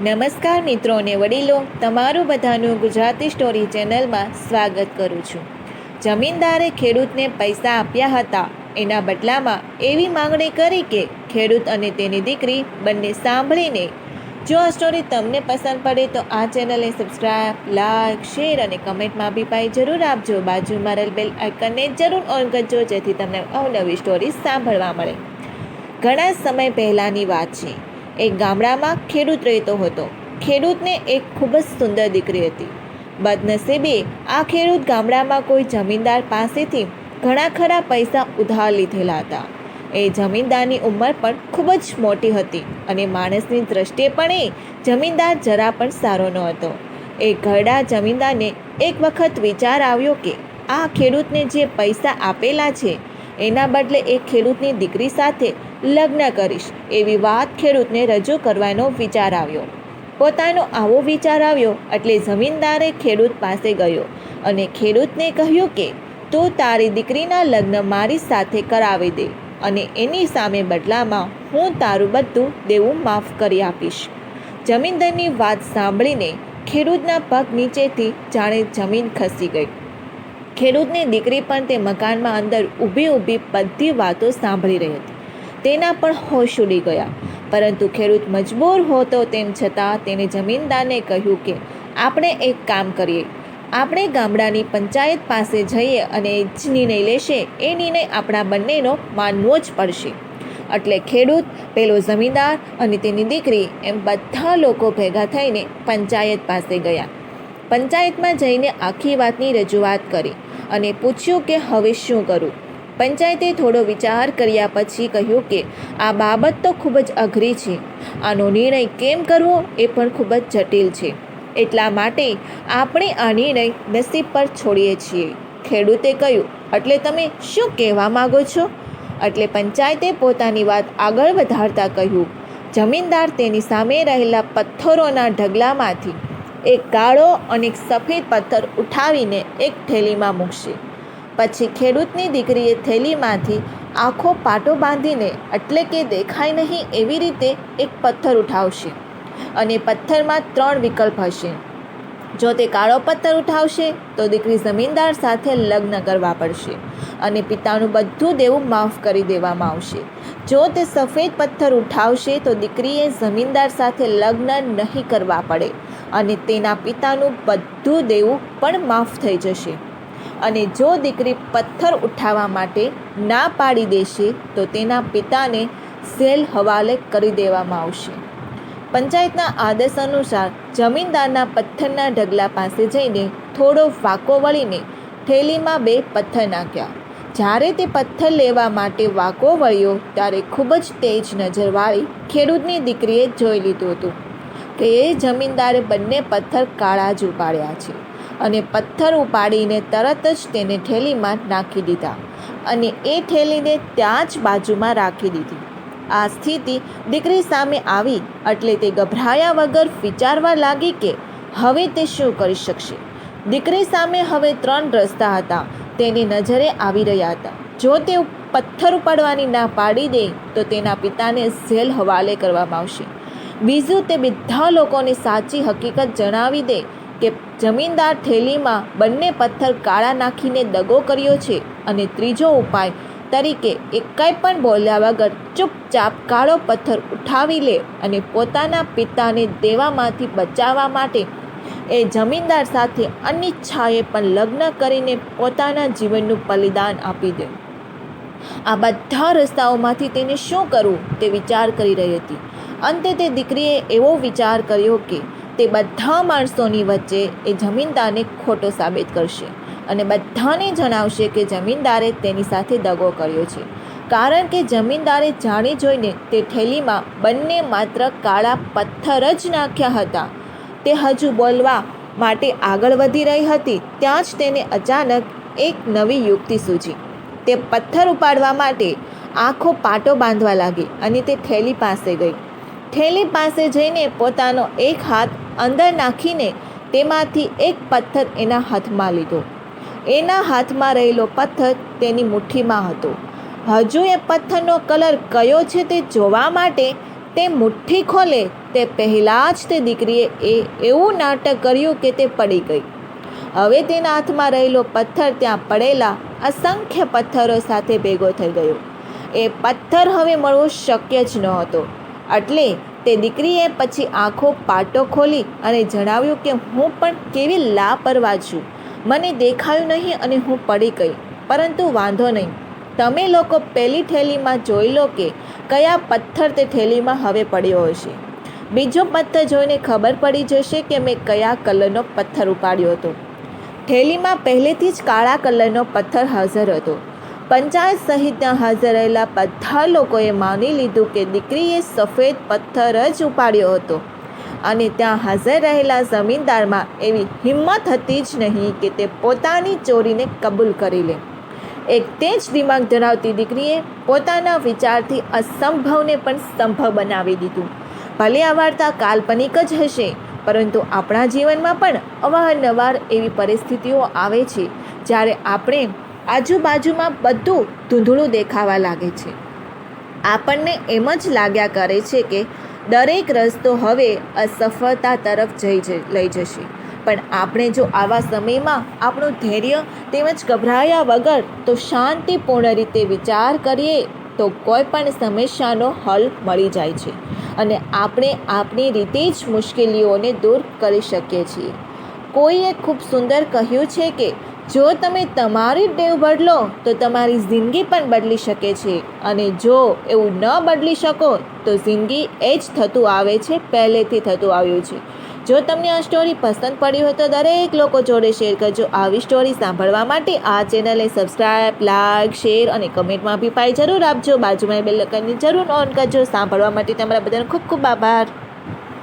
નમસ્કાર મિત્રો અને વડીલો, તમારું બધાનું ગુજરાતી સ્ટોરી ચેનલમાં સ્વાગત કરું છું. જમીનદારે ખેડૂતને પૈસા આપ્યા હતા. એના બદલામાં એવી માંગણી કરી કે ખેડૂત અને તેની દીકરી બંને સાંભળીને. જો આ સ્ટોરી તમને પસંદ પડે તો આ ચેનલને સબસ્ક્રાઈબ, લાઈક, શેર અને કમેન્ટમાં અભિપ્રાય જરૂર આપજો. બાજુમાં રહેલ બેલ આઇકનને જરૂર ઓન કરજો જેથી તમને અવનવી સ્ટોરી સાંભળવા મળે. ઘણા સમય પહેલાંની વાત છે. એક ગામડામાં ખેડૂત રહેતો હતો. ખેડૂતને એક ખૂબ જ સુંદર દીકરી હતી. બદનસીબે આ ખેડૂત ગામડામાં કોઈ જમીનદાર પાસેથી ઘણા ખરા પૈસા ઉધાર લીધેલા હતા. એ જમીનદારની ઉંમર પણ ખૂબ જ મોટી હતી અને માણસની દ્રષ્ટિએ પણ એ જમીનદાર જરા પણ સારો ન હતો. એ ઘરડા જમીનદારને એક વખત વિચાર આવ્યો કે આ ખેડૂતને જે પૈસા આપેલા છે એના બદલે એ ખેડૂતની દીકરી સાથે લગ્ન કરીશ એવી વાત ખેડૂતને રજૂ કરવાનો વિચાર આવ્યો. પોતાનો આવો વિચાર આવ્યો એટલે જમીનદારે ખેડૂત પાસે ગયો અને ખેડૂતને કહ્યું કે તું તારી દીકરીના લગ્ન મારી સાથે કરાવી દે અને એની સામે બદલામાં હું તારું બધું દેવું માફ કરી આપીશ. જમીનદારની વાત સાંભળીને ખેડૂતના પગ નીચેથી જાણે જમીન ખસી ગઈ. ખેડૂતની દીકરી પણ તે મકાનમાં અંદર ઊભી બધી વાતો સાંભળી રહી હતી. તેના પણ હોશ ઉડી ગયા. પરંતુ ખેડૂત મજબૂર હોતો તેમ છતાં તેણે જમીનદારને કહ્યું કે આપણે એક કામ કરીએ. આપણે ગામડાની પંચાયત પાસે જઈએ અને જે નિર્ણય લેશે એ નિર્ણય આપણા બંનેનો માનવો જ પડશે. એટલે ખેડૂત, પેલો જમીનદાર અને તેની દીકરી એમ બધા લોકો ભેગા થઈને પંચાયત પાસે ગયા. પંચાયતમાં જઈને આખી વાતની રજૂઆત કરી અને પૂછ્યું કે હવે શું કરું. પંચાયતે થોડો વિચાર કર્યા પછી કહ્યું કે આ બાબત તો ખૂબ જ અઘરી છે. આનો નિર્ણય કેમ કરવો એ પણ ખૂબ જ જટિલ છે. એટલા માટે આપણે આ નિર્ણય નસીબ પર છોડીએ છીએ. ખેડૂતે કહ્યું, એટલે તમે શું કહેવા માગો છો? એટલે પંચાયતે પોતાની વાત આગળ વધારતા કહ્યું, જમીનદાર તેની સામે રહેલા પથ્થરોના ઢગલામાંથી એક કાળો અને એક સફેદ પથ્થર ઉઠાવીને એક થેલીમાં મૂકશે. પછી ખેડૂતની દીકરીએ થેલીમાંથી આખો પાટો બાંધીને એટલે કે દેખાય નહીં એવી રીતે એક પથ્થર ઉઠાવશે અને પથ્થરમાં 3 વિકલ્પ હશે. જો તે કાળો પથ્થર ઉઠાવશે તો દીકરી જમીનદાર સાથે લગ્ન કરવા પડશે અને પિતાનું બધું દેવું માફ કરી દેવામાં આવશે. જો તે સફેદ પથ્થર ઉઠાવશે તો દીકરીએ જમીનદાર સાથે લગ્ન નહીં કરવા પડે અને તેના પિતાનું બધું દેવું પણ માફ થઈ જશે. અને જો દીકરી પથ્થર ઉઠાવવા માટે ના પાડી દેશે તો તેના પિતાને જેલ હવાલે કરી દેવામાં આવશે. પંચાયતના આદેશ અનુસાર જમીનદારના પથ્થરના ઢગલા પાસે જઈને થોડો વાંકો વળીને થેલીમાં 2 પથ્થર નાખ્યા. જ્યારે તે પથ્થર લેવા માટે વાંકો વળ્યો ત્યારે ખૂબ જ તેજ નજરવાળી ખેડૂતની દીકરીએ જોઈ લીધું હતું કે એ જમીનદારે બંને પથ્થર કાળા જ ઉપાડ્યા છે અને પથ્થર ઉપાડીને તરત જ તેને થેલીમાં નાખી દીધા અને એ થેલીને ત્યાં જ બાજુમાં રાખી દીધી. આ સ્થિતિ દીકરી સામે આવી એટલે તે ગભરાયા વગર વિચારવા લાગી કે હવે તે શું કરી શકશે. દીકરી સામે હવે 3 રસ્તા હતા તેની નજરે આવી રહ્યા હતા. જો તે પથ્થર ઉપાડવાની ના પાડી દે તો તેના પિતાને જેલ હવાલે કરવામાં આવશે. બીજું, તે બધા લોકોને સાચી હકીકત જણાવી દે કે જમીનદાર થેલીમાં બંને પથ્થર કાળા નાખીને દગો કર્યો છે. અને ત્રીજો ઉપાય તરીકે એ કંઈ પણ બોલ્યા વગર ચૂપચાપ કાળો પથ્થર ઉઠાવી લે અને પોતાના પિતાને દેવામાંથી બચાવવા માટે એ જમીનદાર સાથે અનિચ્છાએ પણ લગ્ન કરીને પોતાના જીવનનું બલિદાન આપી દે. આ બધા રસ્તાઓમાંથી તેને શું કરવું તે વિચાર કરી રહી હતી. અંતે તે દીકરીએ એવો વિચાર કર્યો કે તે બધા માણસોની વચ્ચે એ જમીનદારને ખોટો સાબિત કરશે અને બધાને જણાવશે કે જમીનદારે તેની સાથે દગો કર્યો છે. કારણ કે જમીનદારે જાણી જોઈને તે થેલીમાં બંને માત્ર કાળા પથ્થર જ નાખ્યા હતા. તે હજુ બોલવા માટે આગળ વધી રહી હતી ત્યાં જ તેને અચાનક એક નવી યુક્તિ સૂઝી. તે પથ્થર ઉપાડવા માટે આખો પાટો બાંધવા લાગી અને તે થેલી પાસે ગઈ. થેલી પાસે જઈને પોતાનો એક હાથ અંદર નાખીને તેમાંથી એક પથ્થર એના હાથમાં લીધો. એના હાથમાં રહેલો પથ્થર તેની મુઠ્ઠીમાં હતો. હજુ એ પથ્થરનો કલર કયો છે તે જોવા માટે તે મુઠ્ઠી ખોલે તે પહેલાં જ તે દીકરીએ એવું નાટક કર્યું કે તે પડી ગઈ. હવે તેના હાથમાં રહેલો પથ્થર ત્યાં પડેલા અસંખ્ય પથ્થરો સાથે ભેગો થઈ ગયો. એ પથ્થર હવે મળવો શક્ય જ નહોતો. એટલે તે દીકરીએ પછી આંખો પાટો ખોલી અને જણાવ્યું કે હું પણ કેવી લાપરવાહ છું. મને દેખાયું નહીં અને હું પડી ગઈ. પરંતુ વાંધો નહીં, તમે લોકો પેલી થેલીમાં જોઈ લો કે કયા પથ્થર તે થેલીમાં હવે પડ્યો હશે. બીજો પથ્થર જોઈને ખબર પડી જશે કે મેં કયા કલરનો પથ્થર ઉપાડ્યો હતો. થેલીમાં પહેલેથી જ કાળા કલરનો પથ્થર હાજર હતો. પંચાયત સહિત ત્યાં હાજર રહેલા બધા લોકોએ માની લીધું કે દીકરીએ સફેદ પથ્થર જ ઉપાડ્યો હતો. અને ત્યાં હાજર રહેલા જમીનદારમાં એવી હિંમત હતી જ નહીં કે તે પોતાની ચોરીને કબૂલ કરી લે. એક તેજ દિમાગ ધરાવતી દીકરીએ પોતાના વિચારથી અસંભવને પણ સંભવ બનાવી દીધું. ભલે આ વાર્તા કાલ્પનિક જ હશે, પરંતુ આપણા જીવનમાં પણ અવારનવાર એવી પરિસ્થિતિઓ આવે છે જ્યારે આપણે આજુબાજુમાં બધું ધૂંધળું દેખાવા લાગે છે. આપણને એમ જ લાગ્યા કરે છે કે દરેક રસ્તો હવે અસફળતા તરફ લઈ જશે. પણ આપણે જો આવા સમયમાં આપણું ધૈર્ય તેમજ ગભરાયા વગર તો શાંતિપૂર્ણ રીતે વિચાર કરીએ તો કોઈ પણ સમસ્યાનો હલ મળી જાય છે અને આપણે આપણી રીતે જ મુશ્કેલીઓને દૂર કરી શકીએ છીએ. કોઈએ ખૂબ સુંદર કહ્યું છે કે જો તમે તમારી ટેવ બદલો તો તમારી જિંદગી પણ બદલી શકે છે, અને જો એવું ન બદલી શકો તો જિંદગી એ જ થતું આવે છે, પહેલેથી થતું આવ્યું છે. જો તમને આ સ્ટોરી પસંદ પડી હોય તો દરેક લોકો જોડે શેર કરજો. આવી સ્ટોરી સાંભળવા માટે આ ચેનલને સબસ્ક્રાઈબ, લાઇક, શેર અને કમેન્ટમાં અભિપ્રાય જરૂર આપજો. બાજુમાં બેલ આઇકનની જરૂર ઓન કરજો. સાંભળવા માટે તમારા બધાનો ખૂબ ખૂબ આભાર.